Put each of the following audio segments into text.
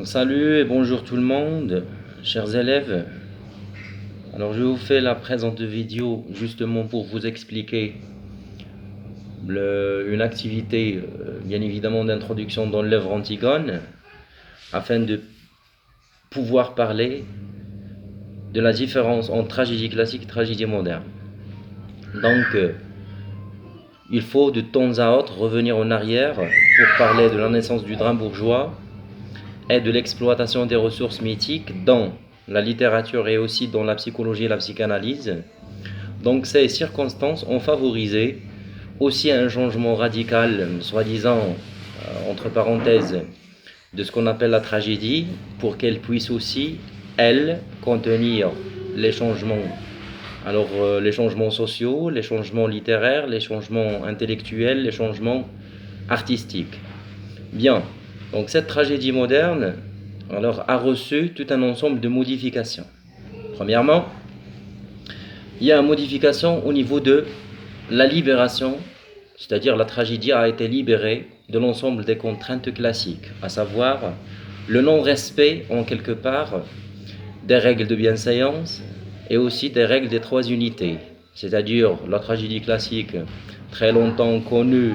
Salut et bonjour tout le monde, chers élèves. Alors je vous fais la présente vidéo justement pour vous expliquer une activité bien évidemment d'introduction dans l'œuvre Antigone afin de pouvoir parler de la différence entre tragédie classique et tragédie moderne. Donc il faut de temps à autre revenir en arrière pour parler de la naissance du drame bourgeois et de l'exploitation des ressources mythiques dans la littérature et aussi dans la psychologie et la psychanalyse. Donc ces circonstances ont favorisé aussi un changement radical, soi-disant, entre parenthèses, de ce qu'on appelle la tragédie, pour qu'elle puisse aussi, elle, contenir les changements. Alors les changements sociaux, les changements littéraires, les changements intellectuels, les changements artistiques. Bien, donc cette tragédie moderne alors, a reçu tout un ensemble de modifications. Premièrement, il y a une modification au niveau de la libération, c'est-à-dire la tragédie a été libérée de l'ensemble des contraintes classiques, à savoir le non-respect en quelque part des règles de bienséance et aussi des règles des trois unités, c'est-à-dire la tragédie classique très longtemps connue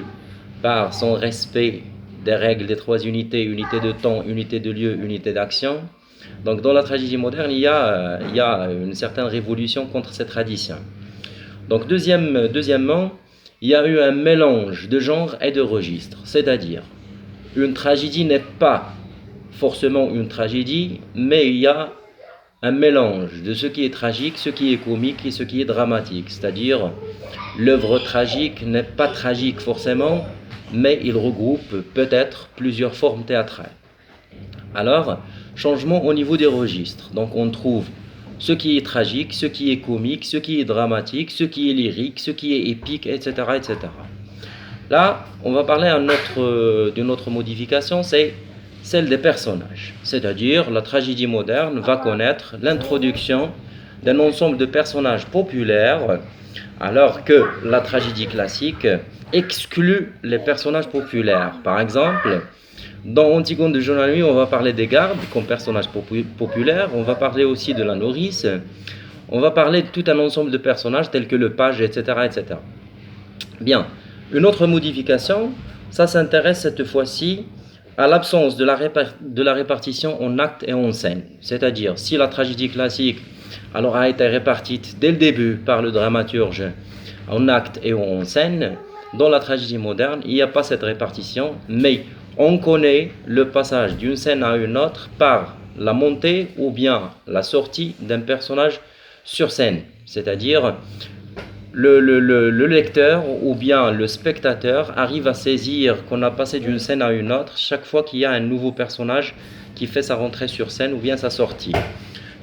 par son respect des règles des trois unités, unité de temps, unité de lieu, unité d'action. Donc dans la tragédie moderne, il y a une certaine révolution contre cette tradition. Donc deuxièmement, il y a eu un mélange de genres et de registres, c'est-à-dire une tragédie n'est pas forcément une tragédie, mais il y a un mélange de ce qui est tragique, ce qui est comique et ce qui est dramatique, c'est-à-dire l'œuvre tragique n'est pas tragique forcément, mais il regroupe peut-être plusieurs formes théâtrales. Alors, changement au niveau des registres. Donc on trouve ce qui est tragique, ce qui est comique, ce qui est dramatique, ce qui est lyrique, ce qui est épique, etc. etc. Là, on va parler d'une autre modification, c'est celle des personnages. C'est-à-dire, la tragédie moderne va connaître l'introduction d'un ensemble de personnages populaires, alors que la tragédie classique exclut les personnages populaires. Par exemple, dans Antigone de Jour et Nuit, on va parler des gardes comme personnages populaires, on va parler aussi de la nourrice, on va parler de tout un ensemble de personnages tels que le page, etc. etc. Bien, une autre modification, ça s'intéresse cette fois-ci à l'absence de la répartition en actes et en scènes. C'est-à-dire, si la tragédie classique alors a été répartie dès le début par le dramaturge en actes et en scènes, dans la tragédie moderne, il n'y a pas cette répartition, mais on connaît le passage d'une scène à une autre par la montée ou bien la sortie d'un personnage sur scène. C'est-à-dire, le lecteur ou bien le spectateur arrive à saisir qu'on a passé d'une scène à une autre chaque fois qu'il y a un nouveau personnage qui fait sa rentrée sur scène ou bien sa sortie.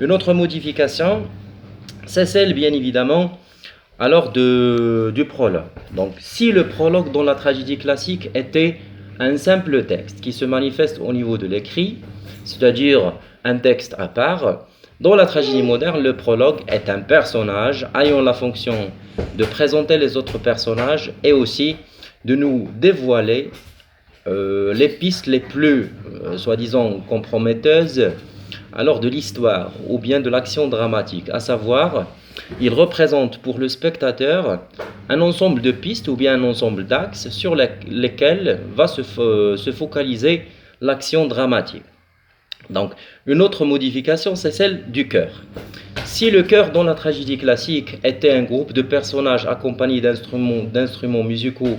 Une autre modification, c'est celle bien évidemment alors du prologue. Donc si le prologue dans la tragédie classique était un simple texte qui se manifeste au niveau de l'écrit, c'est-à-dire un texte à part, dans la tragédie moderne, le prologue est un personnage ayant la fonction de présenter les autres personnages et aussi de nous dévoiler les pistes les plus, soi-disant, comprometteuses alors de l'histoire ou bien de l'action dramatique, à savoir, il représente pour le spectateur un ensemble de pistes ou bien un ensemble d'axes sur lesquels va se focaliser l'action dramatique. Donc, une autre modification, c'est celle du chœur. Si le chœur dans la tragédie classique était un groupe de personnages accompagnés d'instruments musicaux,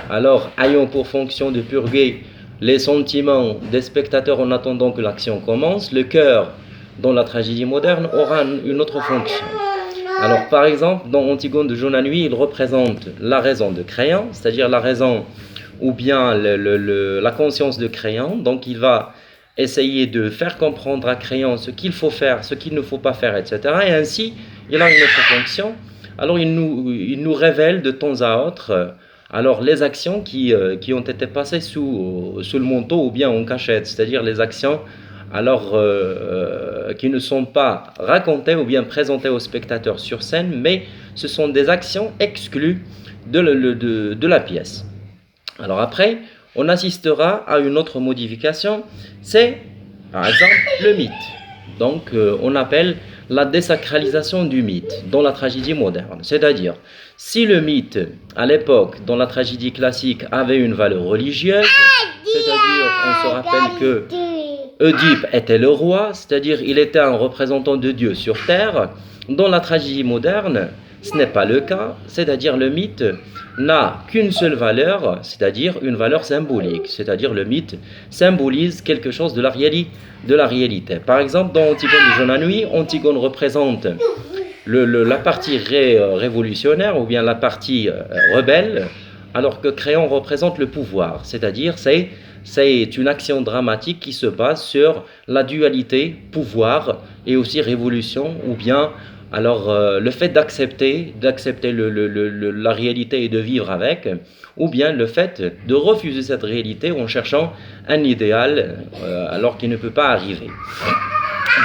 alors ayant pour fonction de purger les sentiments des spectateurs en attendant que l'action commence, le chœur dans la tragédie moderne aura une autre fonction. Alors, par exemple, dans Antigone de Jour et Nuit, il représente la raison de Créon, c'est-à-dire la raison ou bien la conscience de Créon. Donc, il va essayer de faire comprendre à Créon ce qu'il faut faire, ce qu'il ne faut pas faire, etc. Et ainsi, il a une autre fonction. Alors, il nous révèle de temps à autre alors les actions qui ont été passées sous le manteau ou bien en cachette, c'est-à-dire les actions alors qui ne sont pas racontées ou bien présentées aux spectateurs sur scène, mais ce sont des actions exclues de la pièce. Alors après, on assistera à une autre modification, c'est Par exemple, le mythe. Donc, on appelle la désacralisation du mythe dans la tragédie moderne. C'est-à-dire, si le mythe, à l'époque, dans la tragédie classique, avait une valeur religieuse, c'est-à-dire, on se rappelle que Oedipe était le roi, c'est-à-dire, il était un représentant de Dieu sur terre. Dans la tragédie moderne, ce n'est pas le cas, c'est-à-dire, le mythe n'a qu'une seule valeur, c'est-à-dire une valeur symbolique. C'est-à-dire, le mythe symbolise quelque chose de la réalité. Par exemple, dans Antigone de Joanna-Nui, Antigone représente la partie révolutionnaire ou bien la partie rebelle, alors que Créon représente le pouvoir. C'est-à-dire, c'est une action dramatique qui se base sur la dualité pouvoir et aussi révolution, ou bien alors le fait d'accepter la réalité et de vivre avec, ou bien le fait de refuser cette réalité en cherchant un idéal alors qu'il ne peut pas arriver.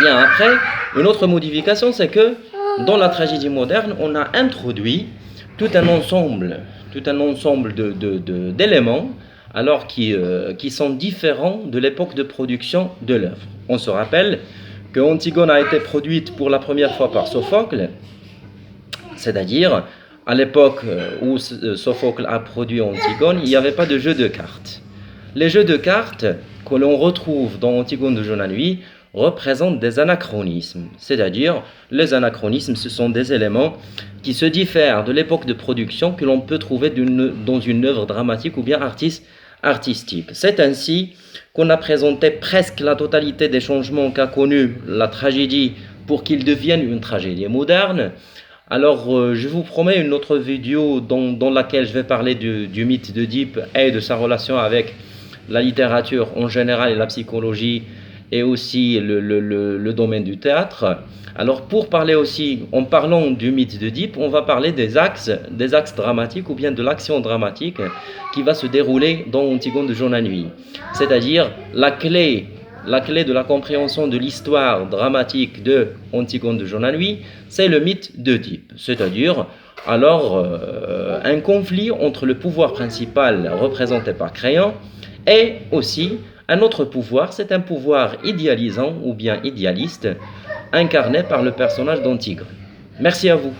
Bien après, une autre modification, c'est que dans la tragédie moderne, on a introduit tout un ensemble d'éléments alors qui sont différents de l'époque de production de l'œuvre. On se rappelle que Antigone a été produite pour la première fois par Sophocle, c'est-à-dire à l'époque où Sophocle a produit Antigone, il n'y avait pas de jeu de cartes. Les jeux de cartes que l'on retrouve dans Antigone de Joanna-Nui représentent des anachronismes, c'est-à-dire les anachronismes, ce sont des éléments qui se diffèrent de l'époque de production que l'on peut trouver dans une œuvre dramatique ou bien artistique. C'est ainsi qu'on a présenté presque la totalité des changements qu'a connus la tragédie pour qu'ils deviennent une tragédie moderne. Alors, je vous promets une autre vidéo dans laquelle je vais parler du mythe d'Oedipe et de sa relation avec la littérature en général et la psychologie et aussi le domaine du théâtre. Alors, pour parler aussi, en parlant du mythe d'Oedipe, on va parler des axes dramatiques ou bien de l'action dramatique qui va se dérouler dans Antigone de Joanna-Nui. C'est-à-dire la clé de la compréhension de l'histoire dramatique de Antigone de Joanna-Nui, c'est le mythe d'Oedipe. C'est-à-dire, alors, un conflit entre le pouvoir principal représenté par Créon et aussi un autre pouvoir, c'est un pouvoir idéalisant ou bien idéaliste, incarné par le personnage d'Antigone. Merci à vous.